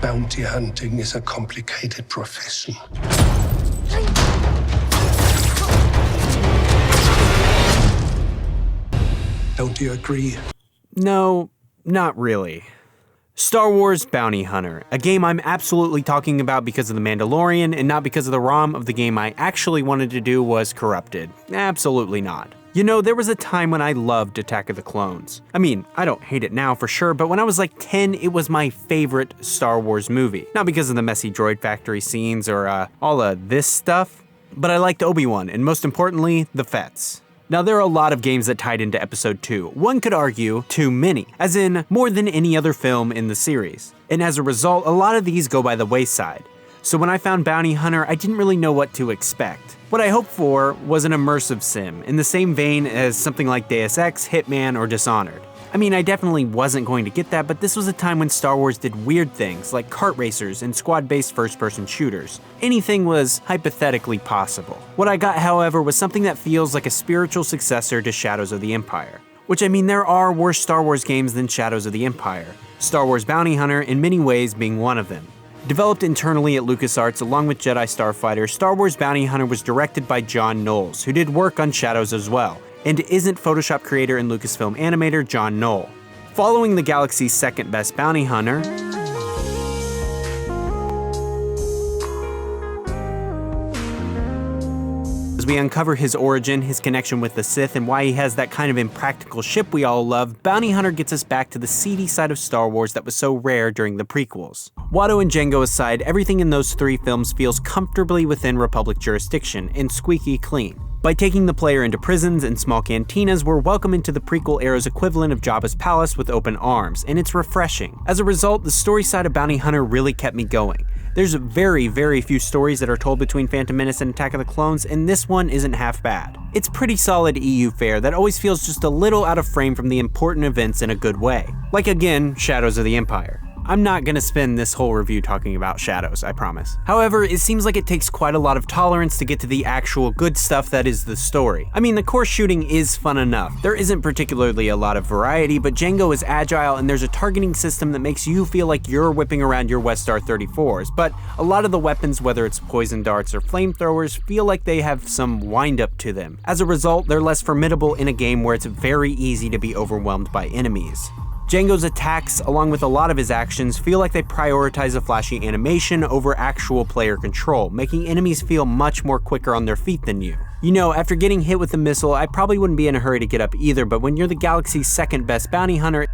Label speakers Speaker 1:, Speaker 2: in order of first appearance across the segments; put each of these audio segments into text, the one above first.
Speaker 1: Bounty hunting is a complicated profession. Don't you agree?
Speaker 2: No, not really. Star Wars Bounty Hunter, a game I'm absolutely talking about because of the Mandalorian and not because of the ROM of the game I actually wanted to do was corrupted. Absolutely not. You know, there was a time when I loved Attack of the Clones. I mean, I don't hate it now for sure, but when I was like 10, it was my favorite Star Wars movie. Not because of the messy droid factory scenes or all of this stuff, but I liked Obi-Wan and most importantly, the Fets. Now, there are a lot of games that tied into Episode 2. One could argue too many, as in more than any other film in the series. And as a result, a lot of these go by the wayside. So when I found Bounty Hunter, I didn't really know what to expect. What I hoped for was an immersive sim, in the same vein as something like Deus Ex, Hitman, or Dishonored. I mean, I definitely wasn't going to get that, but this was a time when Star Wars did weird things like kart racers and squad-based first-person shooters. Anything was hypothetically possible. What I got, however, was something that feels like a spiritual successor to Shadows of the Empire. Which, I mean, there are worse Star Wars games than Shadows of the Empire. Star Wars Bounty Hunter, in many ways, being one of them. Developed internally at LucasArts along with Jedi Starfighter, Star Wars Bounty Hunter was directed by John Knowles, who did work on Shadows as well, and isn't Photoshop creator and Lucasfilm animator John Knoll. Following the galaxy's second best bounty hunter, as we uncover his origin, his connection with the Sith, and why he has that kind of impractical ship we all love, Bounty Hunter gets us back to the seedy side of Star Wars that was so rare during the prequels. Watto and Jango aside, everything in those three films feels comfortably within Republic jurisdiction and squeaky clean. By taking the player into prisons and small cantinas, we're welcome into the prequel era's equivalent of Jabba's palace with open arms, and it's refreshing. As a result, the story side of Bounty Hunter really kept me going. There's very, very few stories that are told between Phantom Menace and Attack of the Clones, and this one isn't half bad. It's pretty solid EU fare that always feels just a little out of frame from the important events in a good way. Like again, Shadows of the Empire. I'm not gonna spend this whole review talking about Shadows, I promise. However, it seems like it takes quite a lot of tolerance to get to the actual good stuff that is the story. I mean, the core shooting is fun enough. There isn't particularly a lot of variety, but Jango is agile and there's a targeting system that makes you feel like you're whipping around your Westar 34s, but a lot of the weapons, whether it's poison darts or flamethrowers, feel like they have some wind-up to them. As a result, they're less formidable in a game where it's very easy to be overwhelmed by enemies. Jango's attacks, along with a lot of his actions, feel like they prioritize a flashy animation over actual player control, making enemies feel much more quicker on their feet than you. You know, after getting hit with a missile, I probably wouldn't be in a hurry to get up either, but when you're the galaxy's second best bounty hunter,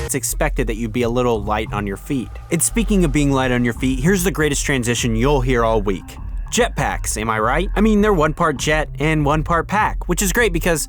Speaker 2: it's expected that you'd be a little light on your feet. And speaking of being light on your feet, here's the greatest transition you'll hear all week. Jetpacks, am I right? I mean, they're one part jet and one part pack, which is great because...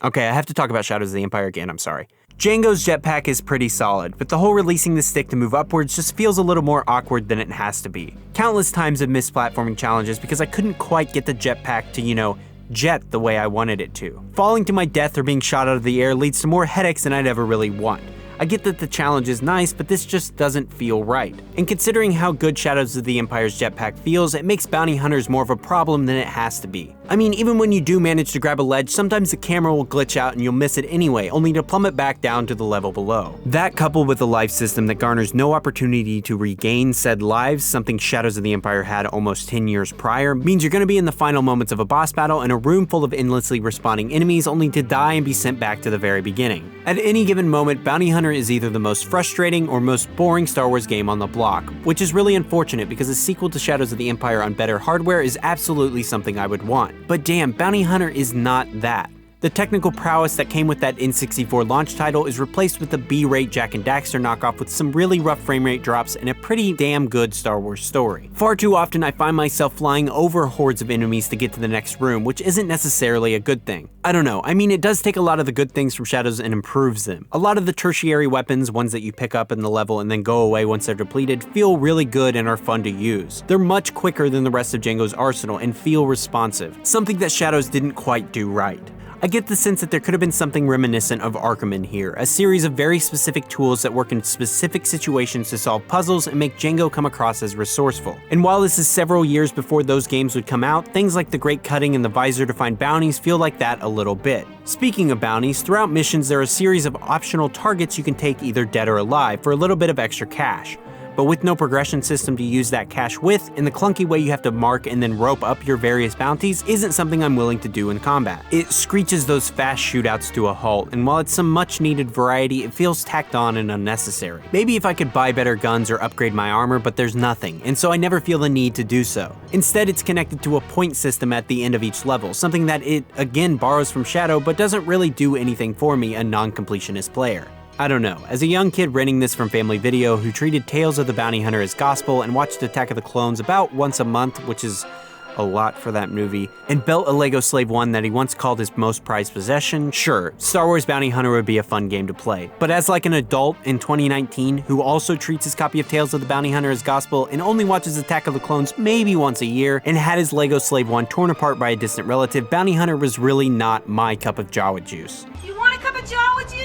Speaker 2: Okay, I have to talk about Shadows of the Empire again, I'm sorry. Jango's jetpack is pretty solid, but the whole releasing the stick to move upwards just feels a little more awkward than it has to be. Countless times I've missed platforming challenges because I couldn't quite get the jetpack to, jet the way I wanted it to. Falling to my death or being shot out of the air leads to more headaches than I'd ever really want. I get that the challenge is nice, but this just doesn't feel right. And considering how good Shadows of the Empire's jetpack feels, it makes bounty hunters more of a problem than it has to be. I mean, even when you do manage to grab a ledge, sometimes the camera will glitch out and you'll miss it anyway, only to plummet back down to the level below. That, coupled with a life system that garners no opportunity to regain said lives, something Shadows of the Empire had almost 10 years prior, means you're going to be in the final moments of a boss battle in a room full of endlessly respawning enemies only to die and be sent back to the very beginning. At any given moment, Bounty Hunter is either the most frustrating or most boring Star Wars game on the block, which is really unfortunate because a sequel to Shadows of the Empire on better hardware is absolutely something I would want. But damn, Bounty Hunter is not that. The technical prowess that came with that N64 launch title is replaced with the B-rate Jak and Daxter knockoff with some really rough frame rate drops and a pretty damn good Star Wars story. Far too often I find myself flying over hordes of enemies to get to the next room, which isn't necessarily a good thing. I don't know, I mean it does take a lot of the good things from Shadows and improves them. A lot of the tertiary weapons, ones that you pick up in the level and then go away once they're depleted, feel really good and are fun to use. They're much quicker than the rest of Jango's arsenal and feel responsive, something that Shadows didn't quite do right. I get the sense that there could have been something reminiscent of Arkham in here, a series of very specific tools that work in specific situations to solve puzzles and make Django come across as resourceful. And while this is several years before those games would come out, things like the great cutting and the visor to find bounties feel like that a little bit. Speaking of bounties, throughout missions there are a series of optional targets you can take either dead or alive for a little bit of extra cash. But with no progression system to use that cash with, and the clunky way you have to mark and then rope up your various bounties isn't something I'm willing to do in combat. It screeches those fast shootouts to a halt, and while it's some much needed variety, it feels tacked on and unnecessary. Maybe if I could buy better guns or upgrade my armor, but there's nothing, and so I never feel the need to do so. Instead, it's connected to a point system at the end of each level, something that it, again, borrows from Shadow, but doesn't really do anything for me, a non-completionist player. I don't know, as a young kid renting this from Family Video who treated Tales of the Bounty Hunter as gospel and watched Attack of the Clones about once a month, which is a lot for that movie, and built a Lego Slave 1 that he once called his most prized possession, sure, Star Wars Bounty Hunter would be a fun game to play. But as like an adult in 2019 who also treats his copy of Tales of the Bounty Hunter as gospel and only watches Attack of the Clones maybe once a year and had his Lego Slave 1 torn apart by a distant relative, Bounty Hunter was really not my cup of Jawa juice.
Speaker 3: You want a cup of Jawa juice?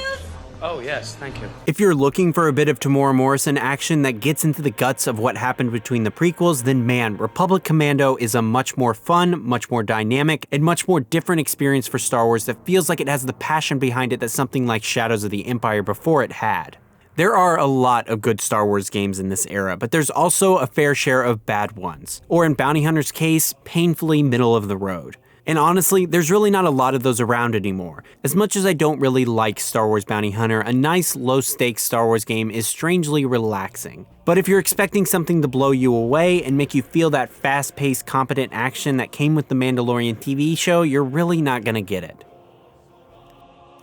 Speaker 4: Oh yes, thank you.
Speaker 2: If you're looking for a bit of Tamora Morrison action that gets into the guts of what happened between the prequels, then man, Republic Commando is a much more fun, much more dynamic, and much more different experience for Star Wars that feels like it has the passion behind it that something like Shadows of the Empire before it had. There are a lot of good Star Wars games in this era, but there's also a fair share of bad ones, or in Bounty Hunter's case, painfully middle of the road. And honestly, there's really not a lot of those around anymore. As much as I don't really like Star Wars Bounty Hunter, a nice low-stakes Star Wars game is strangely relaxing. But if you're expecting something to blow you away and make you feel that fast-paced, competent action that came with the Mandalorian TV show, you're really not gonna get it.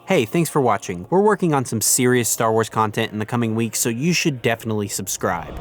Speaker 2: Hey, thanks for watching. We're working on some serious Star Wars content in the coming weeks, so you should definitely subscribe.